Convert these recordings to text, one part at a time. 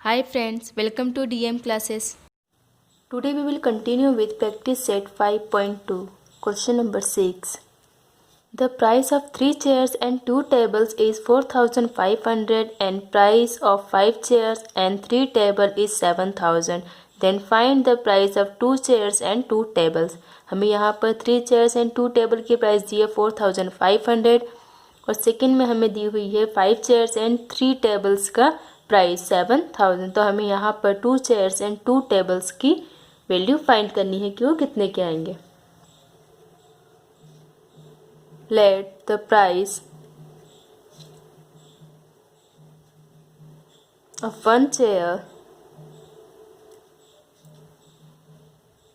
Hi friends, welcome to DM classes. Today we will continue with practice set 5.2. Question number 6. The price of 3 chairs and 2 tables is 4,500 and price of 5 chairs and 3 tables is 7,000. Then find the price of 2 chairs and 2 tables. हमें यहाँ पर 3 chairs and 2 table की price दी है 4,500 और second में हमें दी हुई है 5 chairs and 3 tables का प्राइस 7,000। तो हमें यहाँ पर 2 chairs and 2 tables की वैल्यू फाइंड करनी है कि वो कितने के आएंगे। Let the price of one chair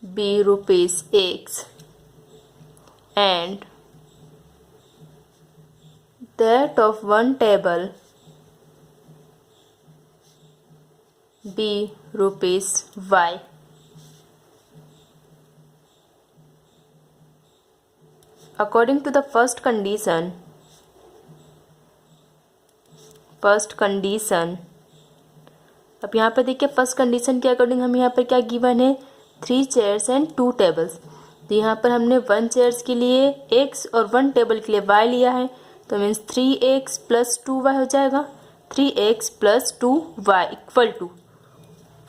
be rupees X and that of one table be rupees Y. According to the first condition, अब यहाँ पर देखिए फर्स्ट कंडीशन के अकॉर्डिंग हमें यहाँ पर क्या गिवन है 3 चेयर्स एंड 2 टेबल्स। तो यहाँ पर हमने 1 चेयर्स के लिए x और 1 टेबल के लिए y लिया है, तो मीन्स 3x प्लस 2y हो जाएगा। 3x plus 2y equal to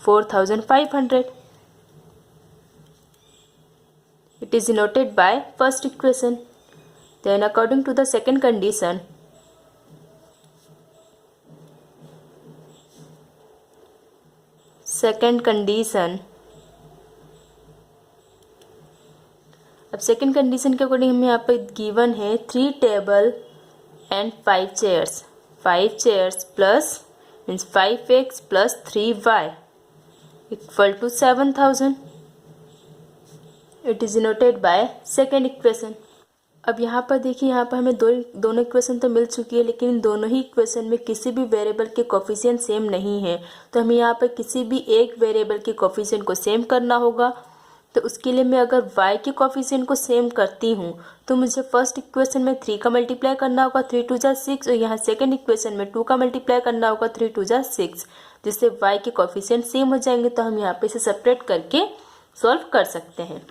4,500. It is denoted by first equation. Then according to the second condition, अब सेकंड कंडीशन के अकॉर्डिंग हमें यहाँ पर गिवन है 3 table and 5 chairs. 5 chairs plus means 5x plus 3y equal to 7,000. It is denoted by second equation. अब यहाँ पर देखिए, यहाँ पर हमें दोनों इक्वेशन तो मिल चुकी है, लेकिन इन दोनों ही इक्वेशन में किसी भी वेरिएबल के कोफिशिएंट सेम नहीं है। तो हमें यहाँ पर किसी भी एक वेरिएबल के कोफिशिएंट को सेम करना होगा। तो उसके लिए मैं अगर y के कोफिशिएंट को सेम करती हूँ तो मुझे फर्स्ट इक्वेशन में 3 का मल्टीप्लाई करना होगा, 3 2 जा 6, और यहाँ सेकेंड इक्वेशन में 2 का मल्टीप्लाई करना होगा, 3 2 जा 6, जिससे y के कोफिशिएंट सेम हो जाएंगे। तो हम यहाँ पे इसे सेपरेट करके सॉल्व कर सकते हैं।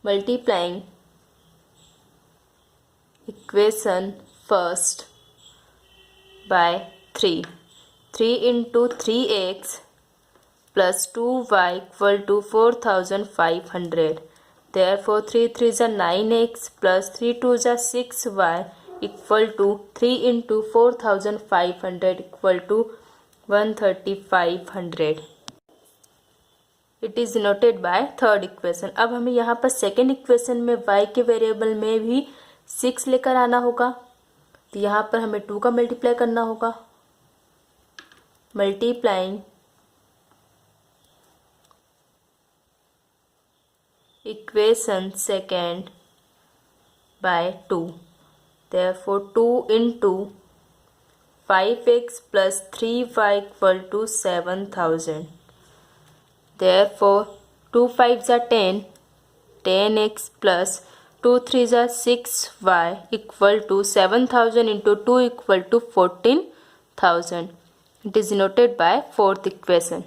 Multiplying equation first by 3. 3 into 3x plus 2y equal to 4,500. Therefore 3 3 is 9x plus 3 2 is 6y equal to 3 into 4,500 equal to 1,3500. It is denoted by third equation. अब हमें यहाँ पर सेकेंड इक्वेशन में y के variable में भी 6 लेकर आना होगा। तो यहाँ पर हमें 2 का मल्टीप्लाई करना होगा। Multiplying equation second by 2, therefore 2 into 5x plus 3y equal to 7,000. Therefore 2 5s are 10, 10x plus 2 3s are 6y equal to 7,000 into 2 equal to 14,000. It is denoted by fourth equation.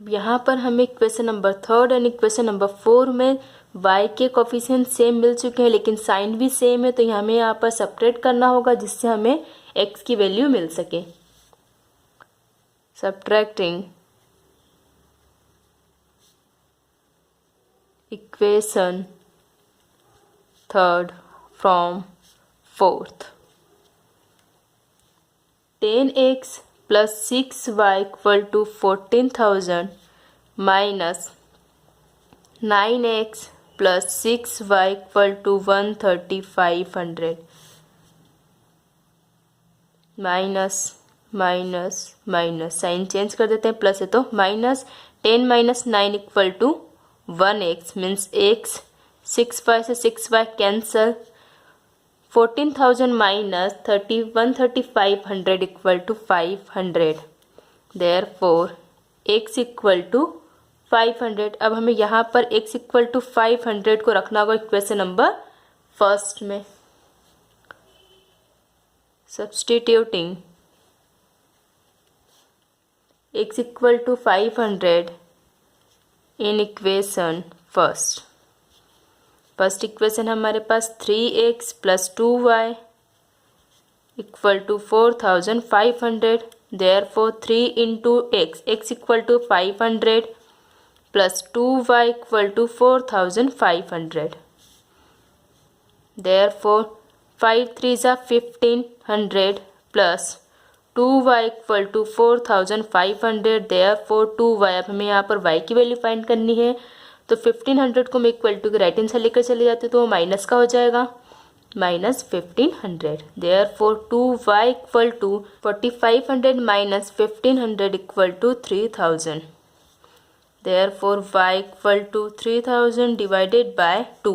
अब यहाँ पर हमें equation number 3 and equation number 4 में y के coefficient same मिल चुके हैं, लेकिन sign भी सेम है। तो हमें यहाँ पर सेपरेट करना होगा जिससे हमें x की वैल्यू मिल सके। Subtracting equation third from fourth. 10x plus 6y equal to 14,000 minus 9x plus 6y equal to 1,3500. Minus minus minus sign change कर देते हैं, प्लस है तो minus 10 minus 9 equal to 1x means x, 6y से 6y cancel, 14,000 minus 1,3500 equal to 500. Therefore x equal to 500। अब हमें यहाँ पर x इक्वल टू 500 को रखना होगा इक्वेशन नंबर फर्स्ट में। substituting x equal to 500 in equation first equation हमारे पास 3x plus 2y equal to 4500, therefore 3 into x equal to 500 plus 2y equal to 4500, therefore 5 3 जा 1500 plus 2y equal to 4500, therefore 2y। अब हमें यहाँ पर y की value find करनी है, तो 1500 को मैं इक्वल टू के राइट हैंड साइड लेकर चले जाती हूँ तो वो माइनस का हो जाएगा, minus 1500, therefore 2y equal to 4500 minus 1500 equal to 3000, therefore y equal to 3000 divided by 2,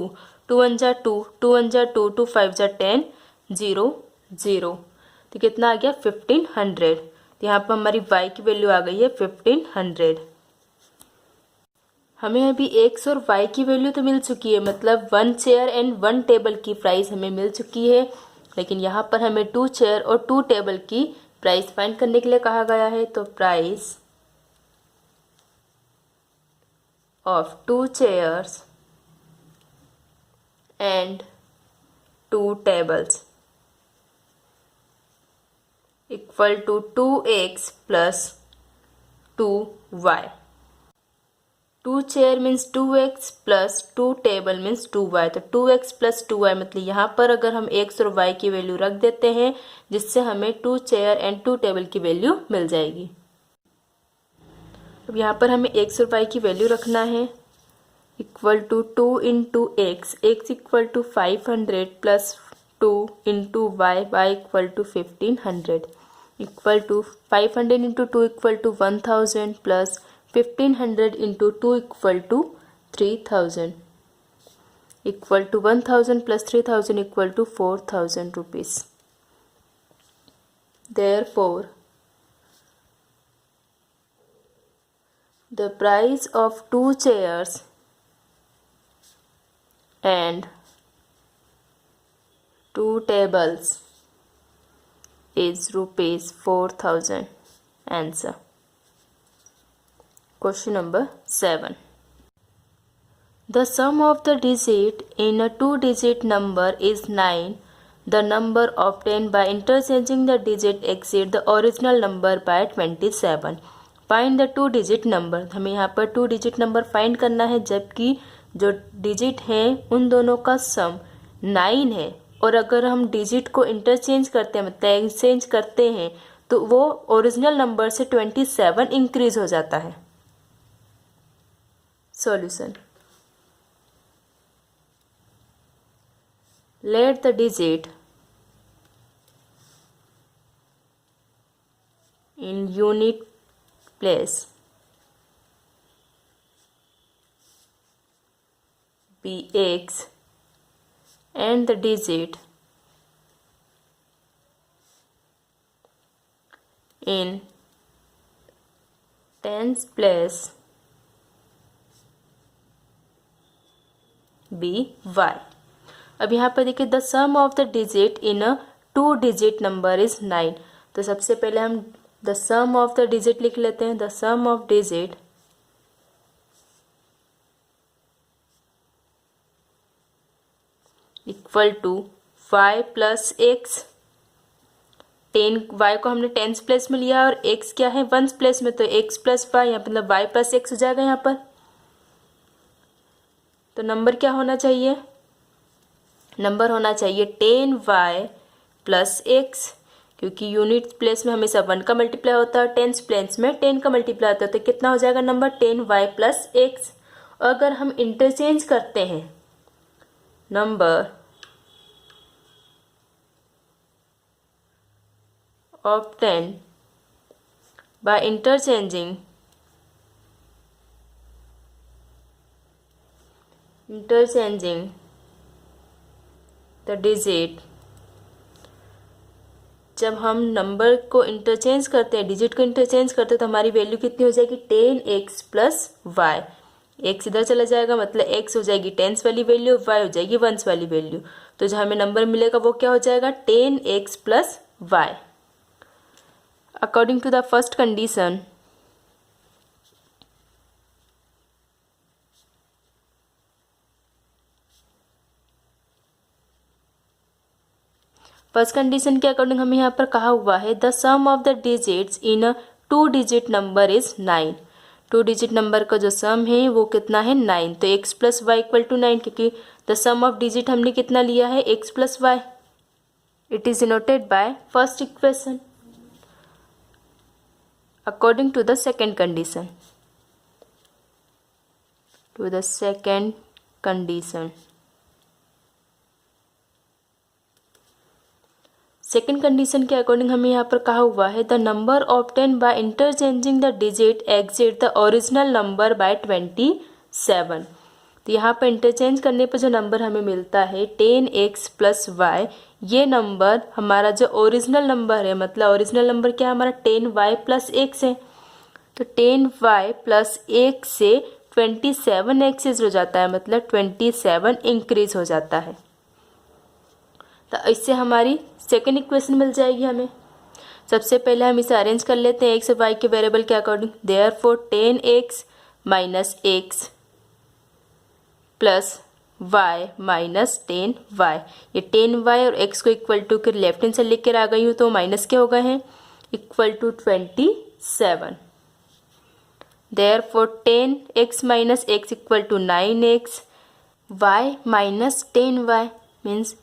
2 1 जा 2, 2 1 जा 2, 2 5 जा 10, 0 0, तो कितना आ गया 1500। तो यहाँ पर हमारी y की वैल्यू आ गई है 1500। हमें अभी x और y की वैल्यू तो मिल चुकी है, मतलब 1 चेयर एंड 1 टेबल की प्राइस हमें मिल चुकी है, लेकिन यहाँ पर हमें 2 चेयर और 2 टेबल की प्राइस फाइंड करने के लिए कहा गया है। तो price of 2 chairs and 2 tables equal to 2x plus 2y। 2 chair means 2x plus 2 table means 2y, तो 2x प्लस 2y मतलब यहाँ पर अगर हम x और y की वैल्यू रख देते हैं, जिससे हमें 2 चेयर एंड 2 टेबल की वैल्यू मिल जाएगी। अब यहाँ पर हमें x और y की वैल्यू रखना है, equal to 2 into x equal to 500 plus 2 into y equal to 1500 equal to 500 into 2 equal to 1000 plus 1500 into 2 equal to 3000 equal to 1000 plus 3000 equal to 4000 rupees. Therefore, the price of 2 chairs and 2 tables is rupees 4000. Answer. Question number 7. The sum of the digit in a 2-digit number is 9. The number obtained by interchanging the digit exceed the original number by 27. Find the 2-digit number. हमें यहाँ पर 2-digit number find करना है, जबकि जो digit हैं उन दोनों का सम 9 है, और अगर हम डिजिट को इंटरचेंज करते हैं मतलब एक्सचेंज करते हैं तो वो ओरिजिनल नंबर से 27 इंक्रीज हो जाता है। Solution. Let the digit in unit place be x and the digit in tens place be y। अब यहाँ पर देखिए the sum of the digit in a 2-digit number is 9। तो सबसे पहले हम the sum of the digit लिख लेते हैं। The sum of digit equal to y plus x. 10 y को हमने टेंस प्लेस में लिया और x क्या है वंस प्लेस में, तो x प्लस वाई यहाँ मतलब y प्लस एक्स हो जाएगा यहाँ पर। तो नंबर क्या होना चाहिए, नंबर होना चाहिए 10y प्लस एक्स, क्योंकि यूनिट प्लेस में हमेशा 1 का मल्टीप्लाई होता है, टेंस प्लेस में 10 का मल्टीप्लाई होता है, तो कितना हो जाएगा नंबर 10y प्लस एक्स। अगर हम इंटरचेंज करते हैं number obtained by interchanging the digit, जब हम नंबर को इंटरचेंज करते हैं डिजिट को इंटरचेंज करते हैं तो हमारी वैल्यू कितनी हो जाएगी 10x प्लस वाई। एक्स इधर चला जाएगा मतलब x हो जाएगी टेंस वाली वैल्यू, y हो जाएगी वंस वाली वैल्यू, तो जो हमें नंबर मिलेगा वो क्या हो जाएगा 10x plus y. According to the first condition, first condition के अकॉर्डिंग हमें यहाँ पर कहा हुआ है the sum of the digits in a 2 digit number is 9. 2 digit number का जो सम है वो कितना है 9. तो x plus y equal to 9, क्योंकि द सम ऑफ डिजिट हमने कितना लिया है x plus y. It is denoted by first equation. According to the second condition, second condition के अकॉर्डिंग हमें यहाँ पर कहा हुआ है the number obtain by interchanging the digit exceeds the original number by 27. तो यहाँ पर इंटरचेंज करने पर जो नंबर हमें मिलता है 10x प्लस वाई, ये नंबर हमारा जो ओरिजिनल नंबर है, मतलब ओरिजिनल नंबर क्या है हमारा 10y प्लस x है. तो 10y प्लस 1 से 27 एक्सेस हो जाता है, मतलब 27 इंक्रीज हो जाता है. तो इससे हमारी सेकेंड इक्वेशन मिल जाएगी हमें. सबसे पहले हम इसे अरेंज कर लेते हैं एक्स और वाई के वेरिएबल के according. Therefore 10x minus x plus y minus 10y. ये 10y और x को इक्वल टू के लेफ्ट हैंड से लेकर आ गई हूँ, तो माइनस क्या हो गए हैं equal to 27. Therefore 10x minus x equal to 9x. y minus 10y means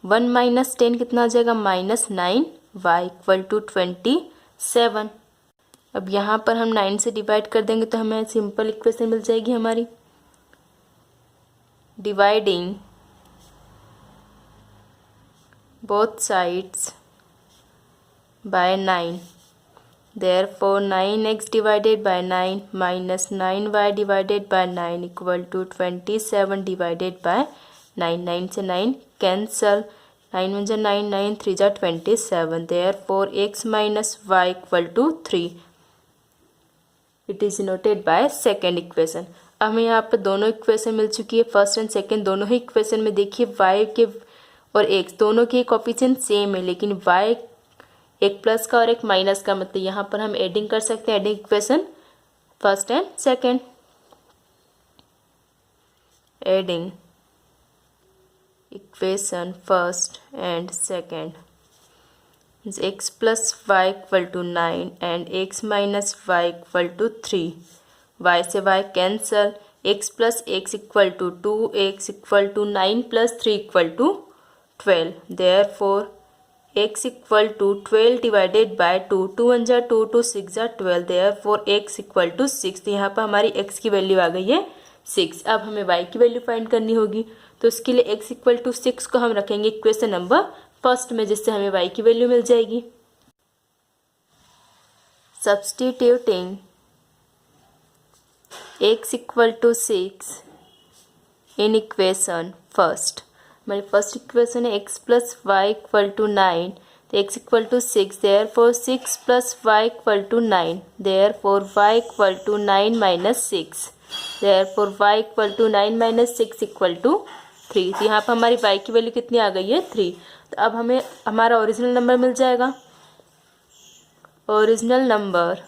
1 minus 10 कितना आ जाएगा माइनस 9y इक्वल टू 27. अब यहाँ पर हम 9 से डिवाइड कर देंगे तो हमें सिंपल इक्वेशन मिल जाएगी हमारी. Dividing both sides by 9. Therefore 9x divided by 9 minus 9y divided by 9 equal to 27 divided by 9. 9 से 9 कैंसल. 9 1 जा 9, 9 3 जा 27. Therefore x minus y equal to 3. It is denoted by second equation. अब हमें यहाँ पर दोनों इक्वेशन मिल चुकी है, फर्स्ट एंड सेकेंड. दोनों ही इक्वेशन में देखिए y के और x दोनों के कोफिशिएंट सेम है, लेकिन y एक प्लस का और एक माइनस का, मतलब यहाँ पर हम एडिंग कर सकते हैं. Adding equation first and second. Adding equation first and second. x plus y equal to 9 and x minus y equal to 3. y से y cancel. x plus x equal to 2x equal to 9 plus 3 equal to 12. Therefore x equal to 12 divided by 2. 2 1 जा 2, 2 6 जा 12. Therefore x equal to 6. तो यहाँ पर हमारी x की value आ गई है 6. अब हमें y की वैल्यू फाइंड करनी होगी, तो उसके लिए x इक्वल टू 6 को हम रखेंगे इक्वेशन नंबर फर्स्ट में, जिससे हमें y की वैल्यू मिल जाएगी. Substituting x equal to 6 in equation first. हमारी फर्स्ट इक्वेशन है x plus y equal to 9, तो x equal to 6. Therefore 6 plus y equal to 9. Therefore y equal to 9 minus 6. Therefore y equal to 9 minus 6 equal to 3. तो यहाँ पर हमारी y की value कितनी आ गई है 3. तो अब हमें हमारा ओरिजिनल नंबर मिल जाएगा. Original number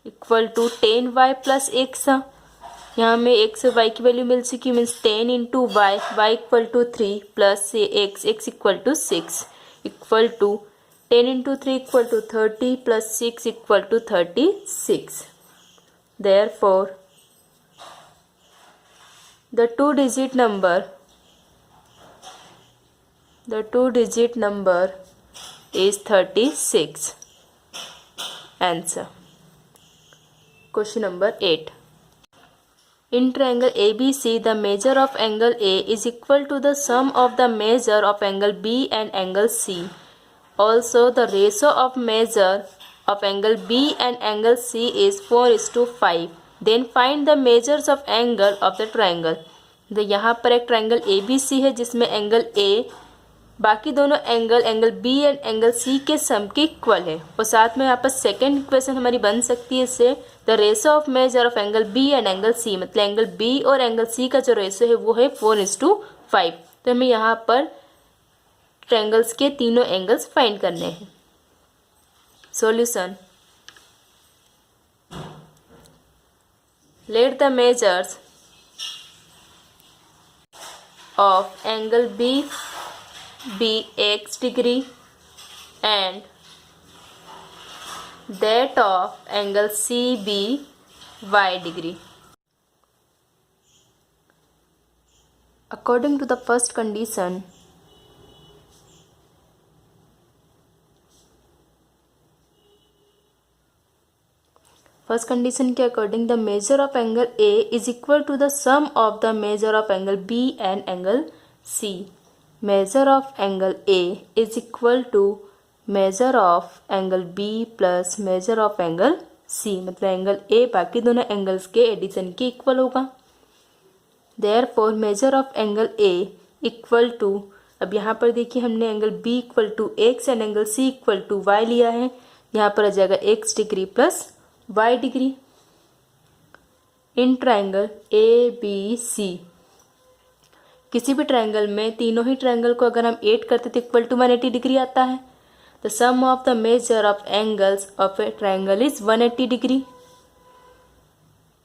equal to 10y plus x. यहाँ हमें x और y की वैल्यू मिल चुकी, means 10 into y. Y equal to 3 plus x equal to 6 equal to 10 into 3 equal to 30 plus 6 equal to 36. Therefore the two digit number is 36. Answer. Question number 8. In triangle ABC, the measure of angle A is equal to the sum of the measure of angle B and angle C. Also, the ratio of measure of angle B and angle C is 4:5. Then find the measures of angle of the triangle. तो यहाँ पर एक triangle ABC है जिसमें angle A बाकी दोनों angle B and angle C के सम के इक्वल है. और साथ में यहाँ पर सेकेंड इक्वेशन हमारी बन सकती है इससे, the ratio of major of angle B and angle C, मतलब एंगल B और एंगल C का जो रेशो है वो है 4:5. तो हमें यहाँ पर ट्रायंगल्स के तीनों एंगल्स फाइंड करने हैं। Solution, let the measures of angle B be x degree and that of angle C be y degree. According to the first condition, के according the measure of angle A is equal to the sum of the measure of angle B and angle C. Measure of angle A is equal to measure of angle B plus measure of angle C. मतलब angle A बाकी दोनों angles के addition के equal होगा। Therefore measure of angle A equal to, अब यहाँ पर देखिए हमने angle B equal to x and angle C equal to y लिया है। यहाँ पर आ जाएगा x degree plus y degree in triangle ABC। किसी भी ट्रायंगल में तीनों ही ट्रायंगल को अगर हम ऐड करते तो इक्वल टू 180 डिग्री आता है। The sum of the measure of angles of a triangle is 180 degree.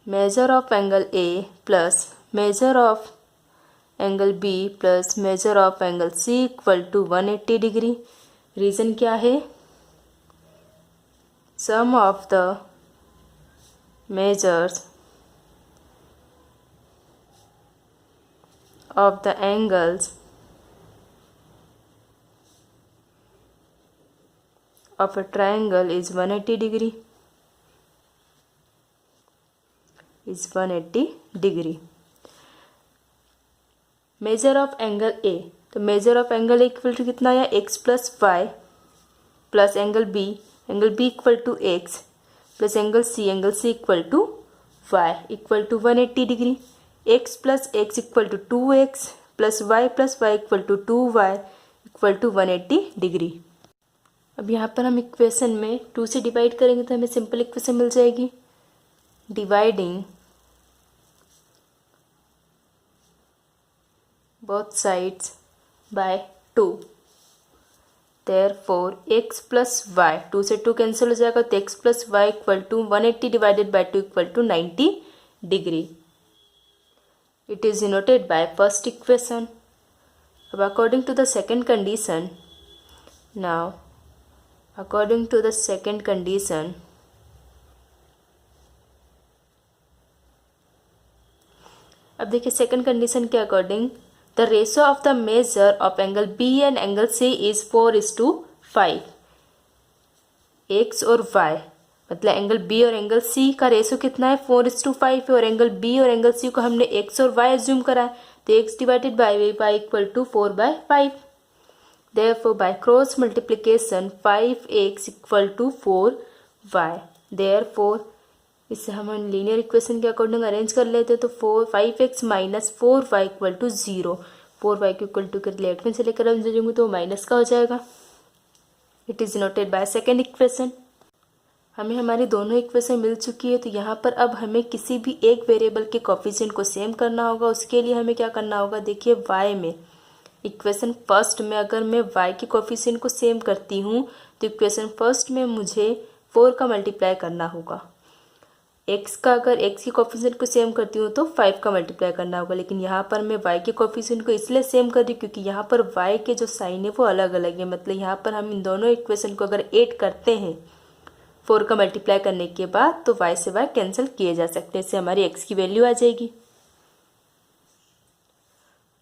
Measure of angle A plus measure of angle B plus measure of angle C equal to 180 degree. Reason क्या है? Sum of the measures of the angles of a triangle is 180 degree. Measure of angle A, तो measure of angle A equal to कितना आया? x plus y plus angle B equal to x plus angle C equal to y equal to 180 degree. x plus x equal to 2x plus y equal to 2y equal to 180 degree. अब यहाँ पर हम equation में 2 से divide करेंगे तो हमें simple equation मिल जाएगी। Dividing both sides by 2, therefore x plus y, 2 से 2 कैंसिल हो जाएगा तो x plus y equal to 180 divided by 2 equal to 90 degree. It is denoted by first equation. अब according to the second condition, now according to the second condition, अब देखिए second condition के according the ratio of the measure of angle B and angle C is 4:5। X और y मतलब angle B और angle C का ratio कितना है? 4:5 है। और एंगल बी और एंगल सी को हमने एक्स और वाई एज्यूम करा है तो x divided by y equal to 4/5। Therefore by cross multiplication 5x equal to 4y। Therefore इसे हम लीनियर इक्वेशन के अकॉर्डिंग अरेंज कर लेते तो 5x minus 4y equal to 0। 4y को इक्वल टू कर लेट में से लेकर हम जाएंगे तो माइनस का हो जाएगा। It is noted by second equation. हमें हमारी दोनों इक्वेशन मिल चुकी है तो यहाँ पर अब हमें किसी भी एक वेरिएबल के कोफिशिएंट को सेम करना होगा। उसके लिए हमें क्या करना होगा? देखिए y में इक्वेशन फर्स्ट में अगर मैं y के कोफिशिएंट को सेम करती हूँ तो इक्वेशन फर्स्ट में मुझे 4 का मल्टीप्लाई करना होगा। x का अगर x के कोफिशिएंट को सेम करती हूँ तो 5 का मल्टीप्लाई करना होगा। लेकिन यहाँ पर मैं y के कोफिशिएंट को इसलिए सेम कर रही हूँ क्योंकि यहाँ पर y के जो साइन है वो अलग अलग है। मतलब यहाँ पर हम इन दोनों इक्वेशन को अगर ऐड करते हैं 4 का मल्टीप्लाई करने के बाद तो y से y कैंसिल किए जा सकते हैं। इससे हमारी x की वैल्यू आ जाएगी।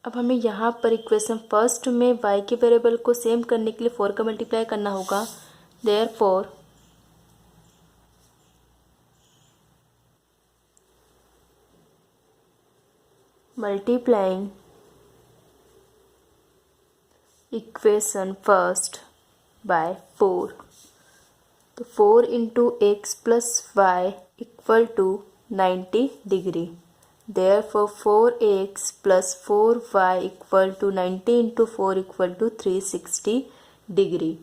अब हमें यहाँ पर इक्वेशन फर्स्ट में y के वेरिएबल को सेम करने के लिए 4 का मल्टीप्लाई करना होगा। Therefore multiplying equation first by 4, तो 4 into x plus y equal to 90 degree. Therefore 4x plus 4y equal to 90 into 4 equal to 360 degree.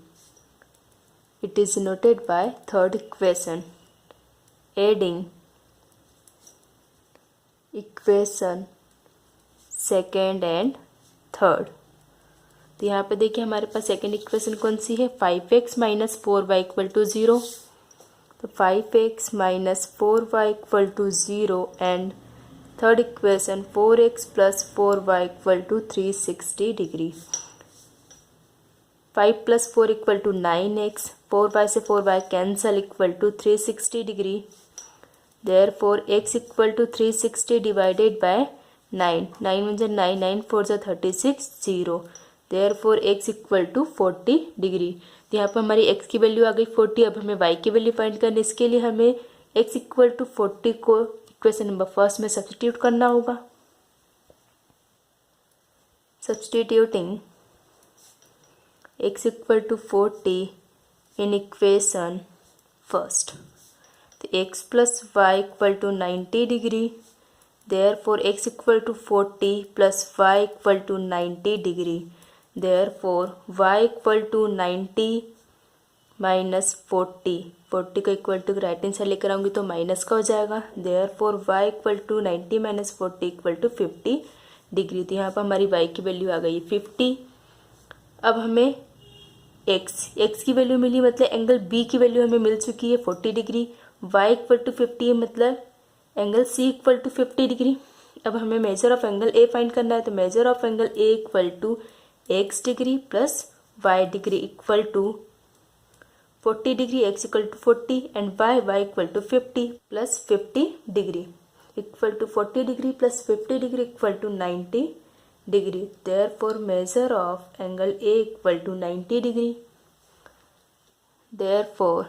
It is noted by third equation. Adding equation second and third, तो यहाँ पे देखिए हमारे पास second equation कौन सी है, 5x minus 4y equal to 0। तो 5x minus 4y equal to 0 and third equation 4x plus 4y equal to 360 degree. 5 plus 4 equal to 9x, 4y से 4y cancel equal to 360 degree. Therefore x equal to 360 divided by 9, 9 one जा 9, 9 4 जा 36, 0। Therefore x equal to 40 degree. तो यहाँ पर हमारी x की value आ गई 40। अब हमें y की वैल्यू फाइंड करनी, इसके लिए हमें x इक्वल टू 40 को इक्वेशन नंबर फर्स्ट में सब्स्टिट्यूट करना होगा। Substituting x equal to 40 in equation first, तो x plus y equal to 90 degree. Therefore x equal to 40 plus y equal to 90 degree. Therefore y equal to 90 minus 40, 40 का equal to right hand side लेकर आऊँगी तो minus का हो जाएगा। Therefore y equal to 90 minus 40 equal to 50 degree. तो यहाँ पर हमारी y की वैल्यू आ गई 50। अब हमें x की वैल्यू मिली, मतलब एंगल b की वैल्यू हमें मिल चुकी है 40 डिग्री। y इक्वल टू 50 है, मतलब angle c equal to 50 degree. अब हमें measure of angle a find करना है, तो measure of angle a equal to x degree plus y degree equal to 40 degree, x equal to 40 and y equal to 50 plus 50 degree equal to 40 degree plus 50 degree equal to 90 degree. Therefore measure of angle a equal to 90 degree. Therefore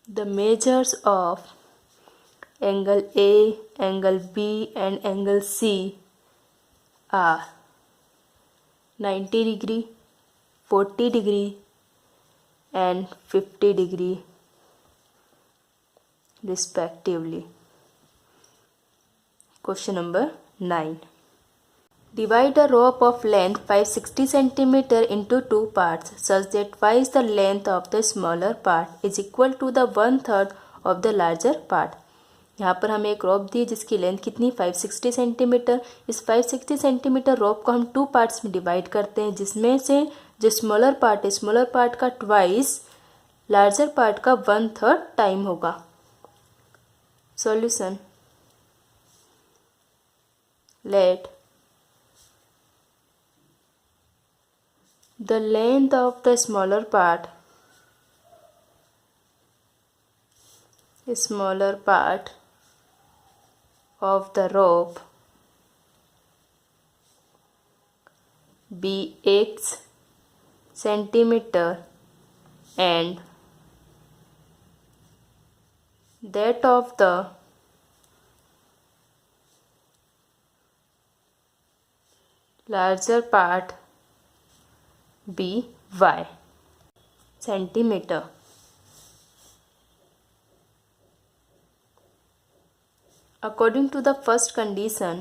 the measures of angle A, angle B and angle C are 90 degree, 40 degree and 50 degree respectively. Question number 9. Divide a rope of length 560 cm into two parts such that twice the length of the smaller part is equal to the 1/3 of the larger part. यहाँ पर हमें एक रोप दी है जिसकी length कितनी 560 centimetre. इस 560 centimetre रोप को हम टू पार्ट्स में डिवाइड करते हैं, जिसमें से जो स्मॉलर पार्ट है, स्मॉलर पार्ट का ट्वाइस लार्जर पार्ट का 1/3 टाइम होगा। Solution, let the length of the smaller part of the rope be x centimeter and that of the larger part be y centimeter. According to the first condition,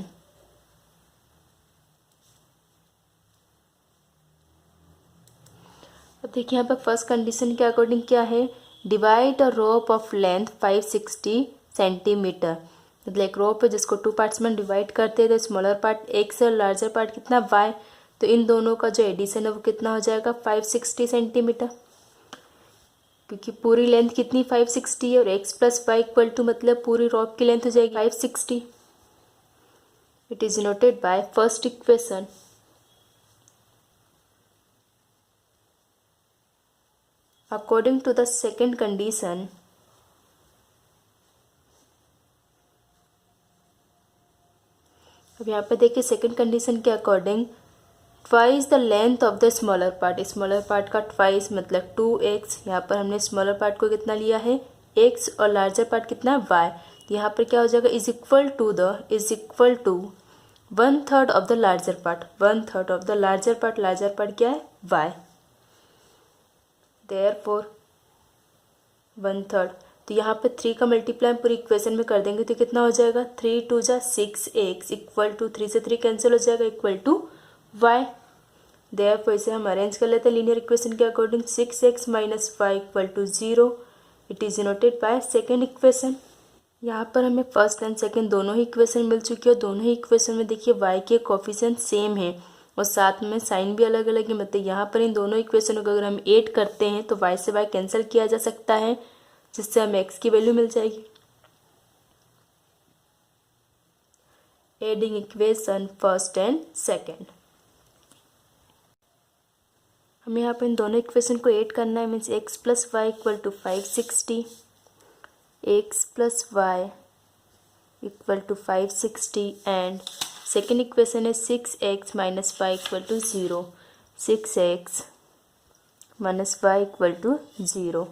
अब देखिए यहाँ पर first condition के according क्या है, divide a rope of length 560 centimetre. मतलब एक रोप है जिसको टू पार्ट्स में डिवाइड करते हैं, तो स्मॉलर पार्ट x और लार्जर पार्ट कितना y, तो इन दोनों का जो एडिशन है वो कितना हो जाएगा 560 सेंटीमीटर, क्योंकि पूरी लेंथ कितनी 560 है और x plus y equal to मतलब पूरी रॉप की लेंथ हो जाएगी 560। It is noted by first equation. According to the second condition, अब यहाँ पे देखिए सेकेंड कंडीशन के according twice the length of the smaller part, smaller part का ट्वाइस मतलब 2x। यहाँ पर हमने स्मॉलर पार्ट को कितना लिया है x और लार्जर पार्ट कितना y। तो यहाँ पर क्या हो जाएगा is equal to 1/3 of the larger part, 1/3 of the larger part, larger part क्या है y। देयरफॉर 1/3, तो यहाँ पे 3 का मल्टीप्लाई पूरी इक्वेशन में कर देंगे तो कितना हो जाएगा 3 2 जा 6x इक्वल टू 3 से 3 कैंसिल हो जाएगा इक्वल टू y। देयरफॉर इसे हम अरेंज कर लेते हैं लीनियर इक्वेशन के according, 6x minus y equal to 0। It is noted by second equation. यहाँ पर हमें फर्स्ट एंड सेकंड दोनों ही इक्वेशन मिल चुकी है और दोनों ही इक्वेशन में देखिए y के कोफिशिएंट सेम है और साथ में साइन भी अलग अलग है। मतलब यहाँ पर इन दोनों इक्वेशनों को अगर हम ऐड करते हैं तो y से y कैंसिल किया जा सकता है, जिससे हमें x की वैल्यू मिल जाएगी। Adding equation first and second, हमें यहाँ पर इन दोनों इक्वेशन को ऐड करना है। Means x plus y equal to 560, x plus y equal to 560 and second equation है 6x minus y equal to 0, 6x minus y equal to 0,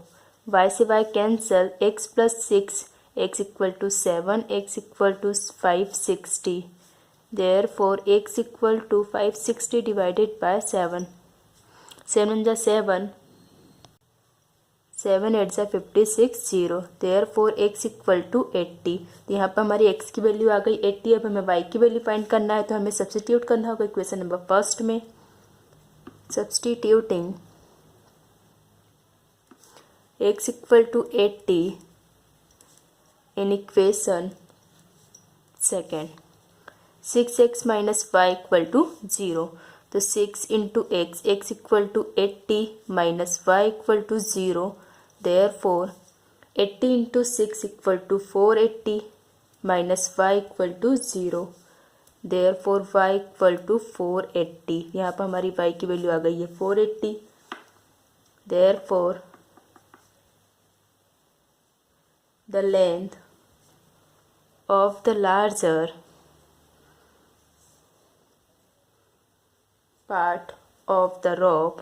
y से y cancel, x plus 6 x equal to 7, x equal to 560, therefore x equal to 560 divided by 7, 7 जा 7, 7 8 जा 56, 0, therefore x equal to 80। तो यहाँ पर हमारी x की value आ गई 80। अब हमें y की वैल्यू फाइंड करना है तो हमें सब्स्टिट्यूट करना होगा इक्वेशन नंबर फर्स्ट में। Substituting x equal to 80 in equation second, 6x minus y equal to 0, तो 6 into x, x equal to 80 minus y equal to 0, therefore 80 into 6 equal to 480 minus y equal to 0, therefore y equal to 480। यहाँ पर हमारी y की value आ गई है 480, therefore the length of the larger part of the rope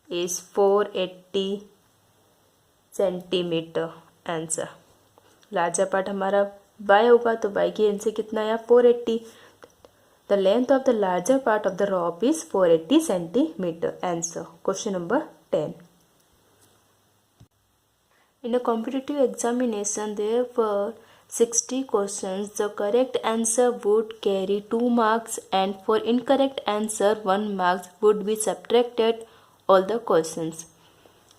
is 480 centimetre. Answer larger part हमारा y होगा तो y की आंसर कितना है 480। The length of the larger part of the rope is 480 centimetre. Answer question number 10। In a competitive examination, there were 60 questions. The correct answer would carry 2 marks and for incorrect answer 1 marks would be subtracted all the questions.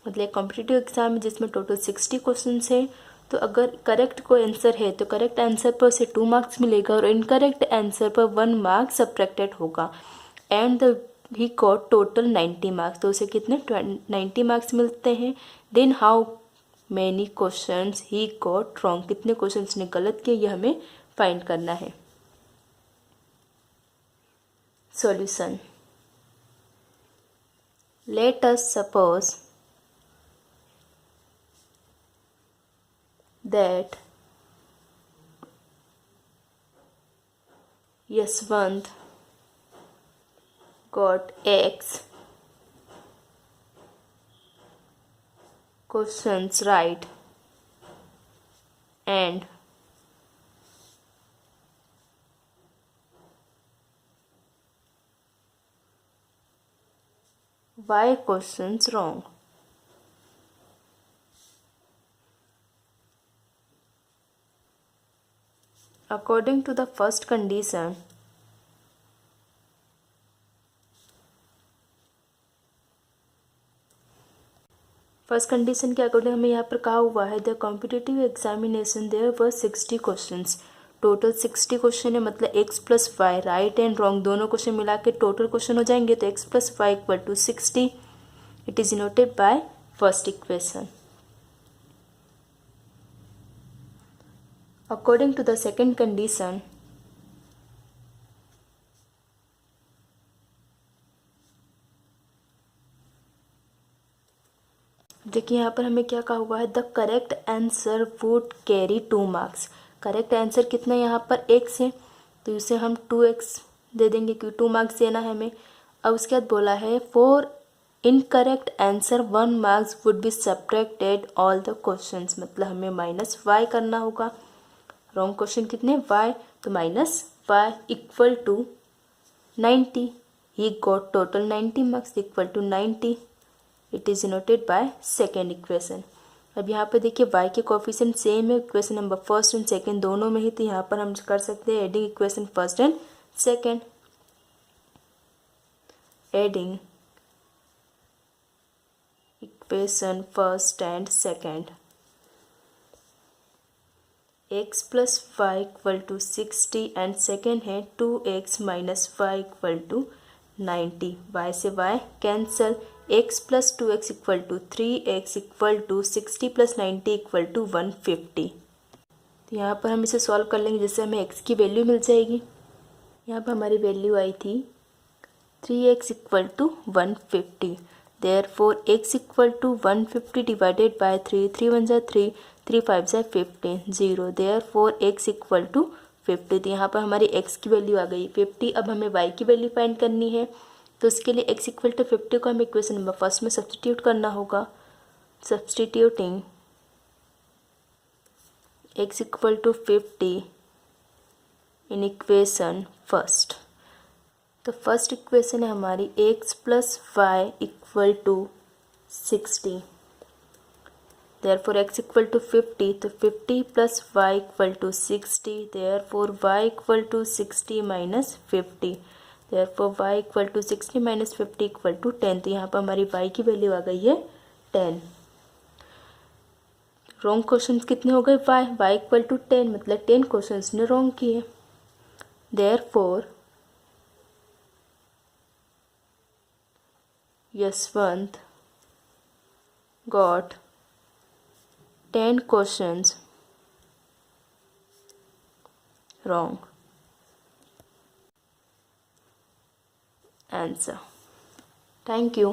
मतलब competitive exam में जिसमें total 60 questions है, तो अगर correct कोई answer है तो correct answer पर उसे 2 मार्क्स मिलेगा और इनकरेक्ट आंसर पर 1 मार्क सब्ट्रैक्टेड होगा। And he got total 90 marks, तो उसे कितने 90 मार्क्स मिलते हैं। Then how many questions he got wrong, कितने क्वेश्चंस ने गलत किए यह हमें फाइंड करना है। Solution, let us suppose that Yashwant got X questions right and Y questions wrong. According to the first condition, first condition के अकॉर्डिंग हमें यहाँ पर कहा हुआ है the competitive examination there were 60 questions, total 60 question है। मतलब x plus y right and wrong दोनों क्वेश्चन मिला के टोटल क्वेश्चन हो जाएंगे, तो x plus y equal to 60 it is denoted by first equation. According to the second condition, देखिए यहाँ पर हमें क्या कहा हुआ है the correct answer would carry 2 marks. Correct answer कितना यहाँ पर x है, तो इसे हम 2x दे देंगे क्योंकि 2 मार्क्स देना है हमें। अब उसके बाद बोला है for incorrect answer 1 marks would be subtracted all the questions, मतलब हमें माइनस y करना होगा। रॉन्ग क्वेश्चन कितने y, तो minus y equal to 90। He got total 90 marks equal to 90, it is denoted by second equation. अब यहाँ पर देखिए y के कोफिशिएंट सेम है equation number first and second दोनों में ही, तो यहाँ पर हम कर सकते हैं adding equation first and second. Adding equation first and second, x plus y equal to 60 and second है 2x minus y equal to 90। y से y cancel, x plus 2x equal to 3x equal to 60 plus 90 equal to 150। तो यहाँ पर हम इसे solve कर लेंगे जिससे हमें x की वैल्यू मिल जाएगी। यहाँ पर हमारी वैल्यू आई थी 3x equal to 150। Therefore x equal to 150 divided by 3, 3 1 जा 3, 3 5 जा 15, 0। Therefore x equal to 50। तो यहाँ पर हमारी x की वैल्यू आ गई 50। अब हमें y की वैल्यू फाइंड करनी है, तो उसके लिए x इक्वल टू 50 को हमें इक्वेशन नंबर फर्स्ट में सब्सटीट्यूट करना होगा। Substituting x equal to 50 in equation first. तो फर्स्ट इक्वेशन है हमारी x plus y equal to 60। Therefore x equal to 50, तो 50 plus y equal to 60। Therefore y equal to 60 minus 50। Therefore y equal to 60 minus 50 equal to 10। तो यहाँ पर हमारी y की value आ गई है 10। रॉन्ग क्वेश्चन कितने हो गए? y इक्वल टू 10, मतलब 10 क्वेश्चन ने रॉन्ग किए। Therefore Yashwant got 10 questions wrong. Answer. Thank you.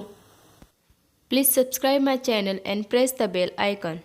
Please subscribe my channel and press the bell icon.